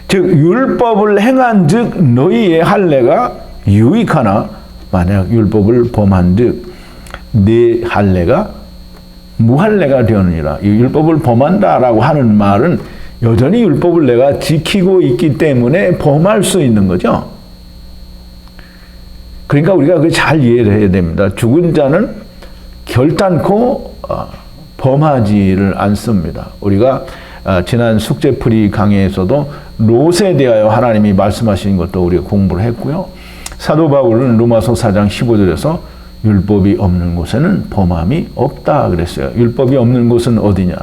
즉 율법을 행한즉 너희의 할례가 유익하나 만약 율법을 범한즉 네 할례가 무할례가 되느니라. 이 율법을 범한다라고 하는 말은 여전히 율법을 내가 지키고 있기 때문에 범할 수 있는 거죠. 그러니까 우리가 그걸 잘 이해를 해야 됩니다. 죽은 자는 결단코 범하지를 않습니다. 우리가 지난 숙제풀이 강의에서도 롯에 대하여 하나님이 말씀하신 것도 우리가 공부를 했고요. 사도 바울은 로마서 4장 15절에서 율법이 없는 곳에는 범함이 없다 그랬어요. 율법이 없는 곳은 어디냐?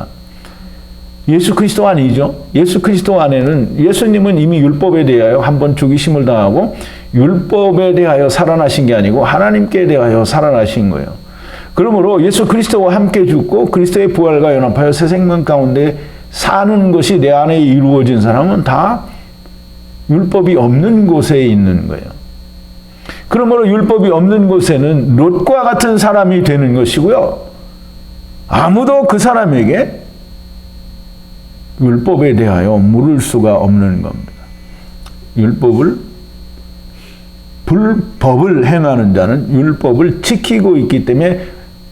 예수 그리스도 아니죠. 예수 그리스도 안에는 예수님은 이미 율법에 대하여 한번 죽이심을 당하고 율법에 대하여 살아나신 게 아니고 하나님께 대하여 살아나신 거예요. 그러므로 예수 그리스도와 함께 죽고 그리스도의 부활과 연합하여 새 생명 가운데 사는 것이 내 안에 이루어진 사람은 다 율법이 없는 곳에 있는 거예요. 그러므로 율법이 없는 곳에는 롯과 같은 사람이 되는 것이고요. 아무도 그 사람에게 율법에 대하여 물을 수가 없는 겁니다. 불법을 행하는 자는 율법을 지키고 있기 때문에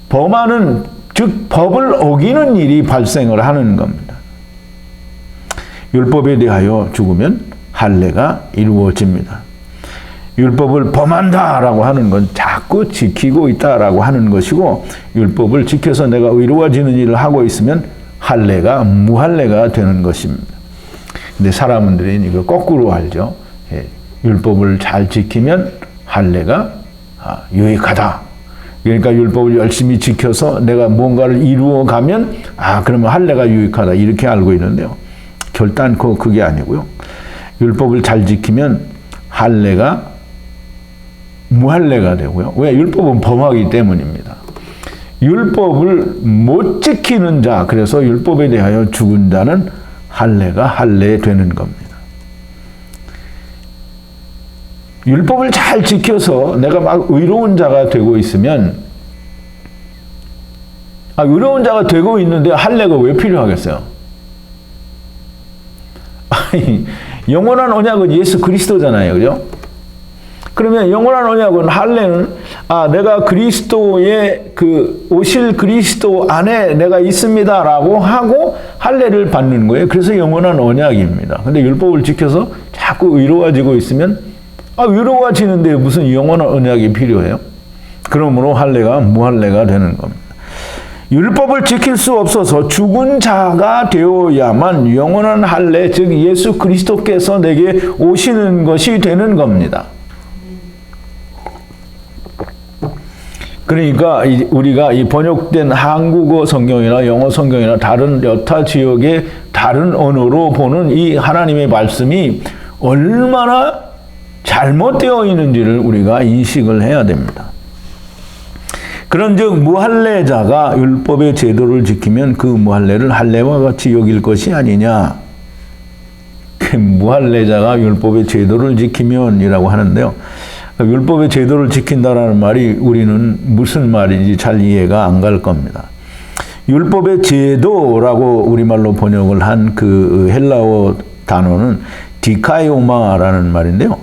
범하는, 즉 법을 어기는 일이 발생을 하는 겁니다. 율법에 대하여 죽으면 할례가 이루어집니다. 율법을 범한다라고 하는 건 자꾸 지키고 있다라고 하는 것이고, 율법을 지켜서 내가 의로워지는 일을 하고 있으면 할례가 무할례가 되는 것입니다. 근데 사람들이 이거 거꾸로 알죠. 예, 율법을 잘 지키면 할례가 유익하다. 그러니까 율법을 열심히 지켜서 내가 뭔가를 이루어 가면 그러면 할례가 유익하다, 이렇게 알고 있는데요. 결단코 그게 아니고요. 율법을 잘 지키면 할례가 무할례가 되고요. 왜? 율법은 범하기 때문입니다. 율법을 못 지키는 자, 그래서 율법에 대하여 죽은 자는 할례가 할례되는 겁니다. 율법을 잘 지켜서 내가 막 의로운 자가 되고 있으면, 의로운 자가 되고 있는데 할례가 왜 필요하겠어요? 영원한 언약은 예수 그리스도잖아요. 그죠? 그러면 영원한 언약은, 할례는 내가 그리스도의 오실 그리스도 안에 내가 있습니다라고 하고 할례를 받는 거예요. 그래서 영원한 언약입니다. 근데 율법을 지켜서 자꾸 의로워지고 있으면 의로워지는데 무슨 영원한 언약이 필요해요? 그러므로 할례가 무할례가 되는 겁니다. 율법을 지킬 수 없어서 죽은 자가 되어야만 영원한 할례, 즉 예수 그리스도께서 내게 오시는 것이 되는 겁니다. 그러니까 우리가 이 번역된 한국어 성경이나 영어 성경이나 다른 여타 지역의 다른 언어로 보는 이 하나님의 말씀이 얼마나 잘못되어 있는지를 우리가 인식을 해야 됩니다. 그런즉 무할례자가 율법의 제도를 지키면 그 무할례를 할례와 같이 여길 것이 아니냐. 무할례자가 율법의 제도를 지키면이라고 하는데요. 율법의 제도를 지킨다라는 말이 우리는 무슨 말인지 잘 이해가 안 갈 겁니다. 율법의 제도라고 우리말로 번역을 한 그 헬라어 단어는 디카이오마라는 말인데요.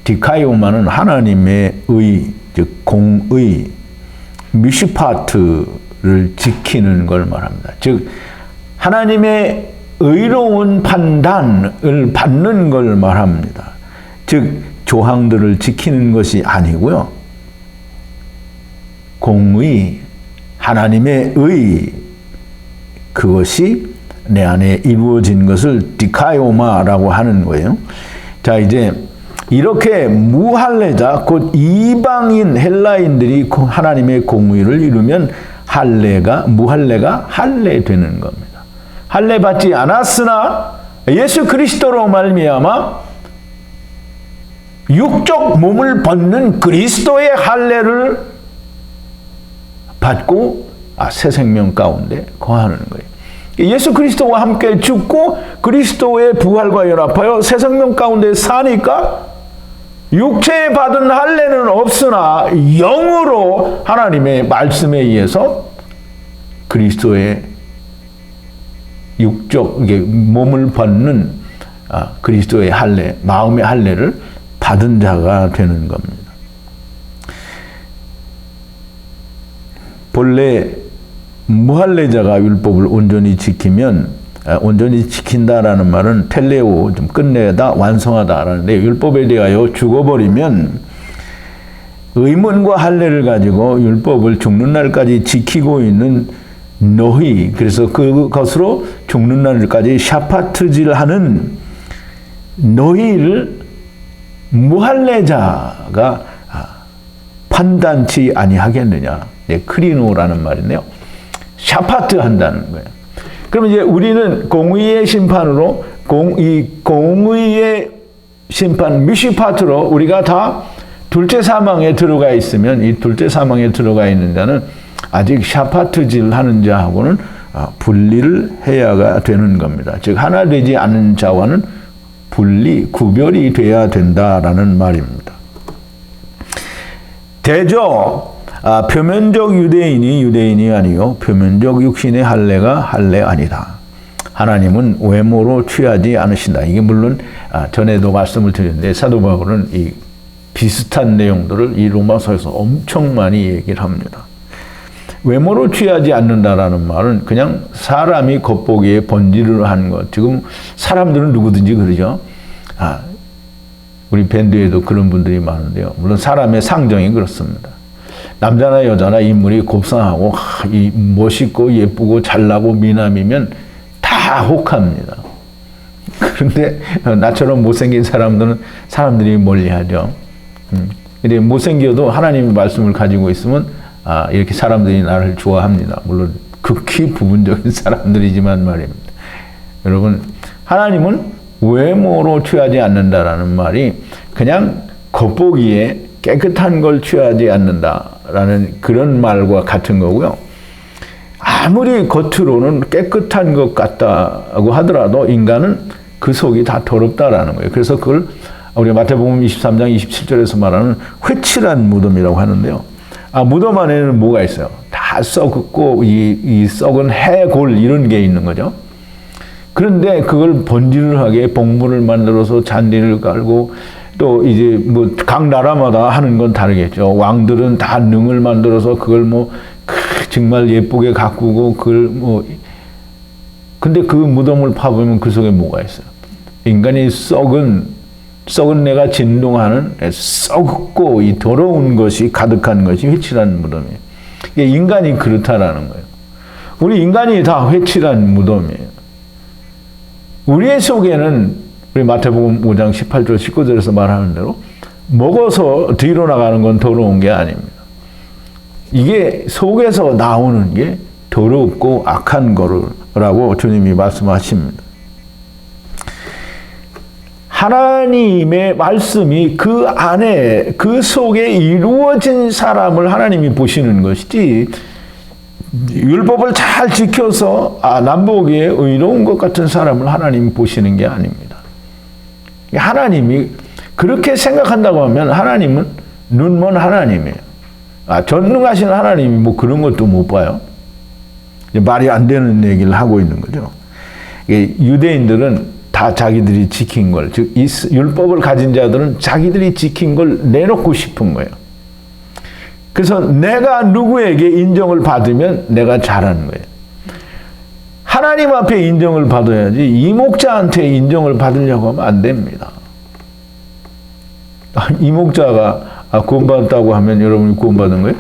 디카이오마는 하나님의 의, 즉 공의, 미시파트를 지키는 걸 말합니다. 즉 하나님의 의로운 판단을 받는 걸 말합니다. 즉 조항들을 지키는 것이 아니고요. 공의, 하나님의 의, 그것이 내 안에 이루어진 것을 디카이오마라고 하는 거예요. 자, 이제 이렇게 무할례자, 곧 이방인 헬라인들이 하나님의 공의를 이루면 무할례가 할례 되는 겁니다. 할례 받지 않았으나 예수 그리스도로 말미암아 육적 몸을 벗는 그리스도의 할례를 받고 새 생명 가운데 거하는 거예요. 예수 그리스도와 함께 죽고 그리스도의 부활과 연합하여 새 생명 가운데 사니까 육체에 받은 할례는 없으나 영으로 하나님의 말씀에 의해서 그리스도의 육적 몸을 벗는 그리스도의 할례, 마음의 할례를 받은 자가 되는 겁니다. 본래 무할례자가 율법을 온전히 지키면, 온전히 지킨다라는 말은 텔레오, 좀 끝내다, 완성하다라는데, 율법에 대하여 죽어버리면 의문과 할례를 가지고 율법을 죽는 날까지 지키고 있는 너희, 그래서 그것으로 죽는 날까지 샤파트질하는 너희를 무할례자가 판단치 아니하겠느냐. 크리노라는 말인데요. 샤파트 한다는 거예요. 그러면 이제 우리는 공의의 심판으로, 공의의 심판, 미시파트로 우리가 다 둘째 사망에 들어가 있으면, 이 둘째 사망에 들어가 있는 자는 아직 샤파트질 하는 자하고는 분리를 해야 되는 겁니다. 즉 하나 되지 않은 자와는 구별이 돼야 된다라는 말입니다. 대저 표면적 유대인이 아니요 표면적 육신의 할례가 할례 아니다. 하나님은 외모로 취하지 않으신다. 이게 물론 전에도 말씀을 드렸는데 사도 바울은 이 비슷한 내용들을 이 로마서에서 엄청 많이 얘기를 합니다. 외모로 취하지 않는다라는 말은 그냥 사람이 겉보기에 번지르르 하는 것. 지금 사람들은 누구든지 그러죠. 우리 밴드에도 그런 분들이 많은데요. 물론 사람의 상정이 그렇습니다. 남자나 여자나 인물이 곱상하고 멋있고 예쁘고 잘나고 미남이면 다 혹합니다. 그런데 나처럼 못생긴 사람들은 사람들이 멀리하죠. 근데 못생겨도 하나님의 말씀을 가지고 있으면 이렇게 사람들이 나를 좋아합니다. 물론 극히 부분적인 사람들이지만 말입니다. 여러분, 하나님은 외모로 취하지 않는다라는 말이 그냥 겉보기에 깨끗한 걸 취하지 않는다라는 그런 말과 같은 거고요. 아무리 겉으로는 깨끗한 것 같다고 하더라도 인간은 그 속이 다 더럽다라는 거예요. 그래서 그걸 우리 마태복음 23장 27절에서 말하는 회칠한 무덤이라고 하는데요. 무덤 안에는 뭐가 있어요? 다 썩었고 이 썩은 해골 이런 게 있는 거죠. 그런데 그걸 번지르르하게 봉물을 만들어서 잔디를 깔고 또 이제 뭐 각 나라마다 하는 건 다르겠죠. 왕들은 다 능을 만들어서 그걸 뭐 정말 예쁘게 가꾸고 그걸 근데 그 무덤을 파보면 그 속에 뭐가 있어요? 인간이 썩은 내가 진동하는 썩고 이 더러운 것이 가득한 것이 회칠한 무덤이에요. 이게 인간이 그렇다라는 거예요. 우리 인간이 다 회칠한 무덤이에요. 우리의 속에는 우리 마태복음 5장 18절 19절에서 말하는 대로 먹어서 뒤로 나가는 건 더러운 게 아닙니다. 이게 속에서 나오는 게 더럽고 악한 거라고 주님이 말씀하십니다. 하나님의 말씀이 그 안에 그 속에 이루어진 사람을 하나님이 보시는 것이지 율법을 잘 지켜서 남 보기에 의로운 것 같은 사람을 하나님이 보시는 게 아닙니다. 하나님이 그렇게 생각한다고 하면 하나님은 눈먼 하나님이에요. 전능하신 하나님이 뭐 그런 것도 못 봐요. 말이 안 되는 얘기를 하고 있는 거죠. 유대인들은 다 자기들이 지킨 걸, 즉 이 율법을 가진 자들은 자기들이 지킨 걸 내놓고 싶은 거예요. 그래서 내가 누구에게 인정을 받으면 내가 잘하는 거예요. 하나님 앞에 인정을 받아야지 이목자한테 인정을 받으려고 하면 안 됩니다. 이목자가 구원받았다고 하면 여러분이 구원받은 거예요?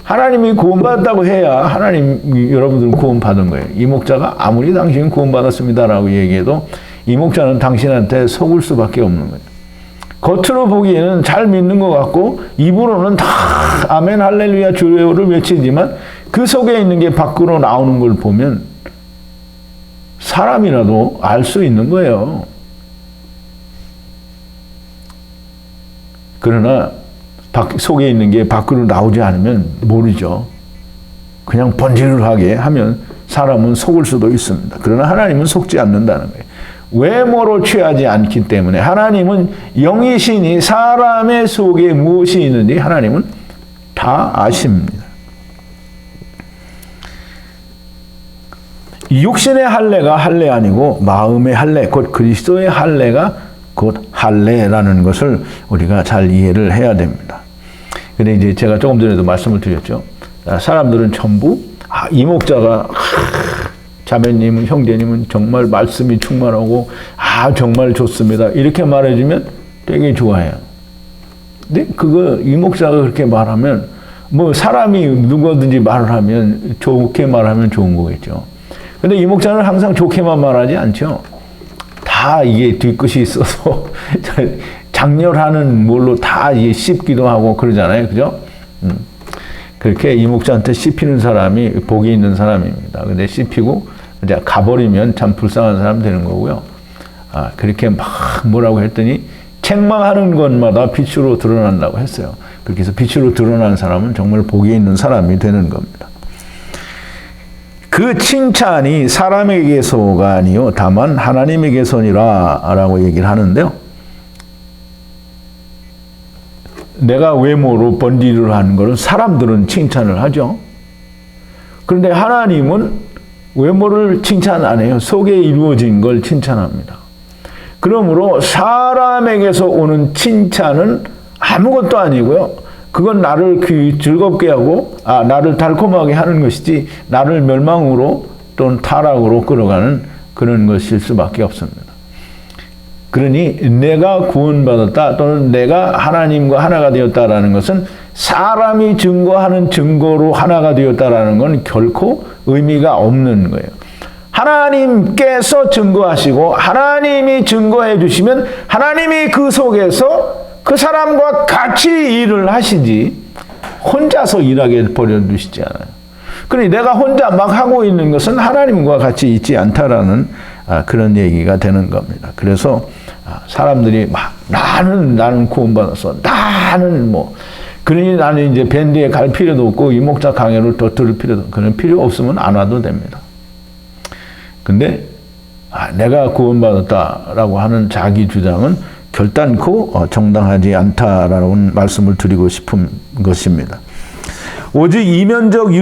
하나님이 구원받았다고 해야 여러분들은 구원받은 거예요. 이목자가 아무리 당신 구원받았습니다라고 얘기해도 이목자는 당신한테 속을 수밖에 없는 거예요. 겉으로 보기에는 잘 믿는 것 같고 입으로는 다 아멘 할렐루야 주여를 외치지만 그 속에 있는 게 밖으로 나오는 걸 보면 사람이라도 알 수 있는 거예요. 그러나 속에 있는 게 밖으로 나오지 않으면 모르죠. 그냥 번지르르하게 하면 사람은 속을 수도 있습니다. 그러나 하나님은 속지 않는다는 거예요. 외모로 취하지 않기 때문에 하나님은 영이시니 사람의 속에 무엇이 있는지 하나님은 다 아십니다. 육신의 할례가 할례 아니고 마음의 할례, 곧 그리스도의 할례가 곧 할례라는 것을 우리가 잘 이해를 해야 됩니다. 근데 이제 제가 조금 전에도 말씀을 드렸죠. 사람들은 전부 이목자가 자매님은 형제님은 정말 말씀이 충만하고 정말 좋습니다. 이렇게 말해주면 되게 좋아해요. 근데 그거 이목자가 그렇게 말하면 뭐 사람이 누구든지 말을 하면 좋게 말하면 좋은 거겠죠. 근데 이목자는 항상 좋게만 말하지 않죠. 다 이게 뒤끝이 있어서 장렬하는 뭘로 다 이게 씹기도 하고 그러잖아요. 그죠? 그렇게 이목자한테 씹히는 사람이 복이 있는 사람입니다. 근데 씹히고 이제 가버리면 참 불쌍한 사람 되는 거고요. 그렇게 막 뭐라고 했더니 책망하는 것마다 빛으로 드러난다고 했어요. 그렇게 해서 빛으로 드러난 사람은 정말 복이 있는 사람이 되는 겁니다. 그 칭찬이 사람에게서가 아니요 다만 하나님에게서니라 라고 얘기를 하는데요. 내가 외모로 번지를 하는 것을 사람들은 칭찬을 하죠. 그런데 하나님은 외모를 칭찬 안 해요. 속에 이루어진 걸 칭찬합니다. 그러므로 사람에게서 오는 칭찬은 아무것도 아니고요. 그건 나를 즐겁게 하고 나를 달콤하게 하는 것이지 나를 멸망으로 또는 타락으로 끌어가는 그런 것일 수밖에 없습니다. 그러니 내가 구원받았다 또는 내가 하나님과 하나가 되었다라는 것은 사람이 증거하는 증거로 하나가 되었다라는 건 결코 의미가 없는 거예요. 하나님께서 증거하시고 하나님이 증거해 주시면 하나님이 그 속에서 그 사람과 같이 일을 하시지 혼자서 일하게 버려두시지 않아요. 그러니 내가 혼자 막 하고 있는 것은 하나님과 같이 있지 않다라는 그런 얘기가 되는 겁니다. 그래서 사람들이 막 나는 구원받았어. 나는 그러니 나는 이제 밴드에 갈 필요도 없고 이 목자 강의를 더 들을 필요도 없고 그런 필요 없으면 안 와도 됩니다. 근데 내가 구원받았다라고 하는 자기 주장은 결단코 정당하지 않다라는 말씀을 드리고 싶은 것입니다. 오직 이면적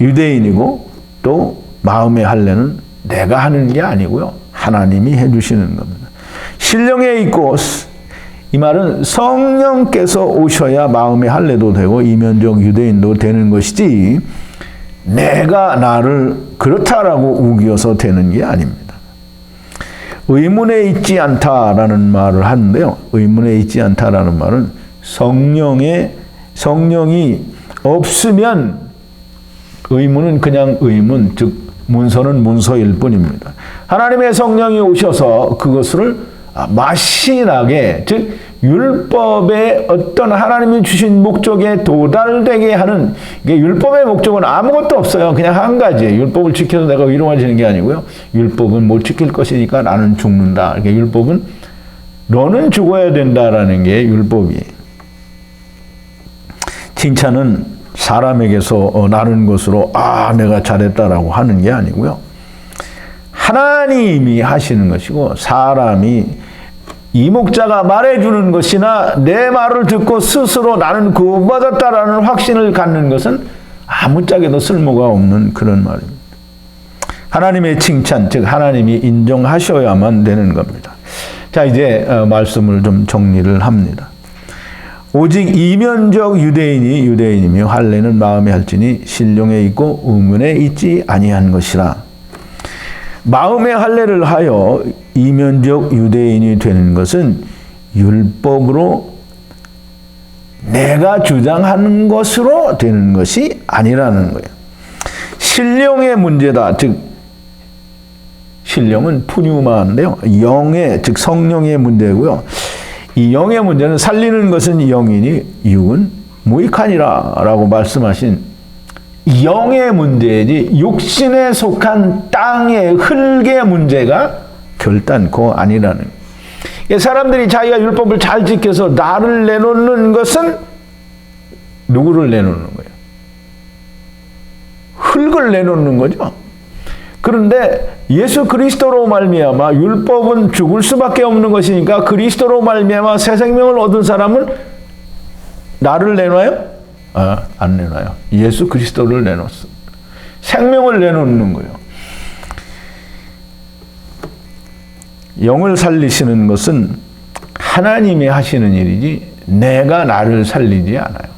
유대인이고 또 마음의 할례는 내가 하는 게 아니고요. 하나님이 해주시는 겁니다. 신령에 있고 이 말은 성령께서 오셔야 마음의 할례도 되고 이면적 유대인도 되는 것이지 내가 나를 그렇다라고 우기어서 되는 게 아닙니다. 의문에 있지 않다라는 말을 하는데요. 의문에 있지 않다라는 말은 성령이 없으면 의문은 그냥 의문, 즉 문서는 문서일 뿐입니다. 하나님의 성령이 오셔서 그것을 마신하게, 즉 율법의 어떤 하나님이 주신 목적에 도달되게 하는, 이게 율법의 목적은 아무것도 없어요. 그냥 한 가지예요. 율법을 지켜서 내가 위로해지는 게 아니고요. 율법은 못 지킬 것이니까 나는 죽는다. 이게 율법은 너는 죽어야 된다라는 게 율법이에요. 칭찬은 사람에게서 나는 것으로 내가 잘했다라고 하는 게 아니고요. 하나님이 하시는 것이고 사람이 이 목자가 말해주는 것이나 내 말을 듣고 스스로 나는 구원받았다라는 확신을 갖는 것은 아무짝에도 쓸모가 없는 그런 말입니다. 하나님의 칭찬, 즉 하나님이 인정하셔야만 되는 겁니다. 자, 이제 말씀을 좀 정리를 합니다. 오직 이면적 유대인이며 할례는 마음에 할지니 신령에 있고 의문에 있지 아니한 것이라. 마음의 할례를 하여 이면적 유대인이 되는 것은 율법으로 내가 주장하는 것으로 되는 것이 아니라는 거예요. 신령의 문제다. 즉 신령은 푸뉴마인데요. 영의, 즉 성령의 문제고요. 이 영의 문제는 살리는 것은 영이니 육은 무익하니라 라고 말씀하신 영의 문제이지 육신에 속한 땅의 흙의 문제가 결단코 아니라는 거예요. 사람들이 자기가 율법을 잘 지켜서 나를 내놓는 것은 누구를 내놓는 거예요? 흙을 내놓는 거죠. 그런데 예수 그리스도로 말미암아 율법은 죽을 수밖에 없는 것이니까 그리스도로 말미암아 새 생명을 얻은 사람은 나를 내놔요? 안 내놔요. 예수 그리스도를 내놓습니다. 생명을 내놓는 거예요. 영을 살리시는 것은 하나님이 하시는 일이지 내가 나를 살리지 않아요.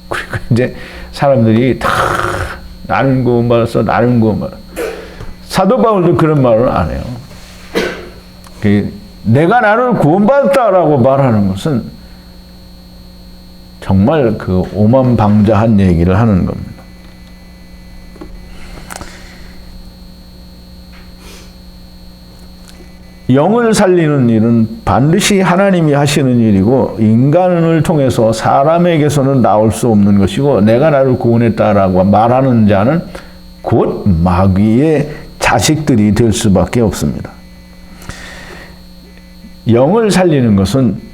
그러니까 이제 사람들이 다 나는 구원받았어, 나는 구원받았어. 사도 바울도 그런 말을 안 해요. 내가 나를 구원받았다라고 말하는 것은 정말 그 오만방자한 얘기를 하는 겁니다. 영을 살리는 일은 반드시 하나님이 하시는 일이고 인간을 통해서 사람에게서는 나올 수 없는 것이고 내가 나를 구원했다라고 말하는 자는 곧 마귀의 자식들이 될 수밖에 없습니다. 영을 살리는 것은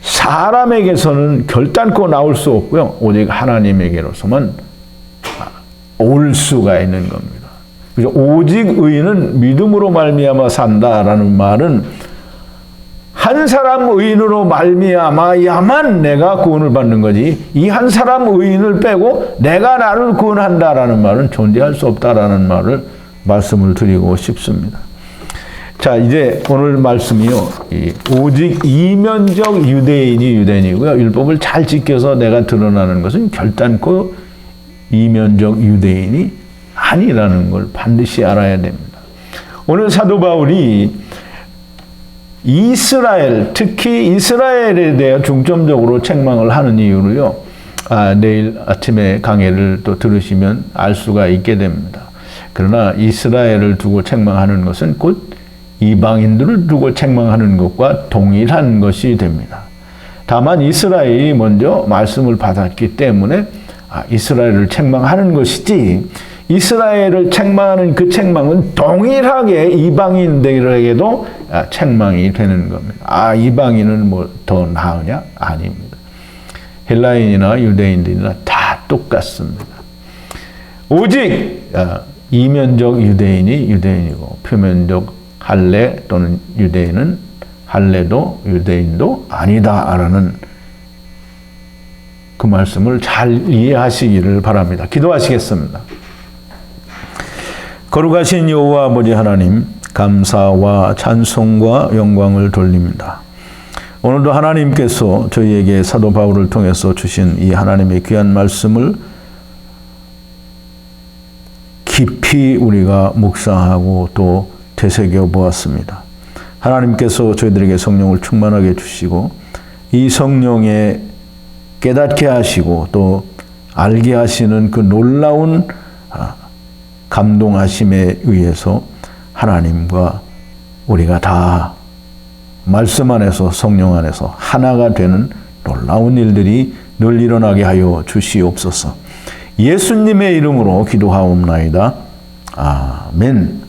사람에게서는 결단코 나올 수 없고요. 오직 하나님에게로서만 올 수가 있는 겁니다. 그래서 오직 의인은 믿음으로 말미암아 산다라는 말은 한 사람 의인으로 말미암아야만 내가 구원을 받는 거지, 이 한 사람 의인을 빼고 내가 나를 구원한다라는 말은 존재할 수 없다라는 말씀을 드리고 싶습니다. 자, 이제 오늘 말씀이요, 오직 이면적 유대인이 유대인이고요, 율법을 잘 지켜서 내가 드러나는 것은 결단코 이면적 유대인이 아니라는 걸 반드시 알아야 됩니다. 오늘 사도 바울이 이스라엘, 특히 이스라엘에 대해 중점적으로 책망을 하는 이유로요, 내일 아침에 강해를 또 들으시면 알 수가 있게 됩니다. 그러나 이스라엘을 두고 책망하는 것은 곧 이방인들을 두고 책망하는 것과 동일한 것이 됩니다. 다만 이스라엘이 먼저 말씀을 받았기 때문에 이스라엘을 책망하는 것이지, 이스라엘을 책망하는 그 책망은 동일하게 이방인들에게도 책망이 되는 겁니다. 이방인은 뭐 더 나으냐? 아닙니다. 헬라인이나 유대인들이나 다 똑같습니다. 오직 이면적 유대인이 유대인이고 표면적 할례 또는 유대인은 할례도 유대인도 아니다라는 그 말씀을 잘 이해하시기를 바랍니다. 기도하시겠습니다. 거룩하신 여호와 아버지 하나님, 감사와 찬송과 영광을 돌립니다. 오늘도 하나님께서 저희에게 사도 바울을 통해서 주신 이 하나님의 귀한 말씀을 깊이 우리가 묵상하고 또 되새겨 보았습니다. 하나님께서 저희들에게 성령을 충만하게 주시고 이 성령에 깨닫게 하시고 또 알게 하시는 그 놀라운 감동하심에 의해서 하나님과 우리가 다 말씀 안에서 성령 안에서 하나가 되는 놀라운 일들이 늘 일어나게 하여 주시옵소서. 예수님의 이름으로 기도하옵나이다. 아멘.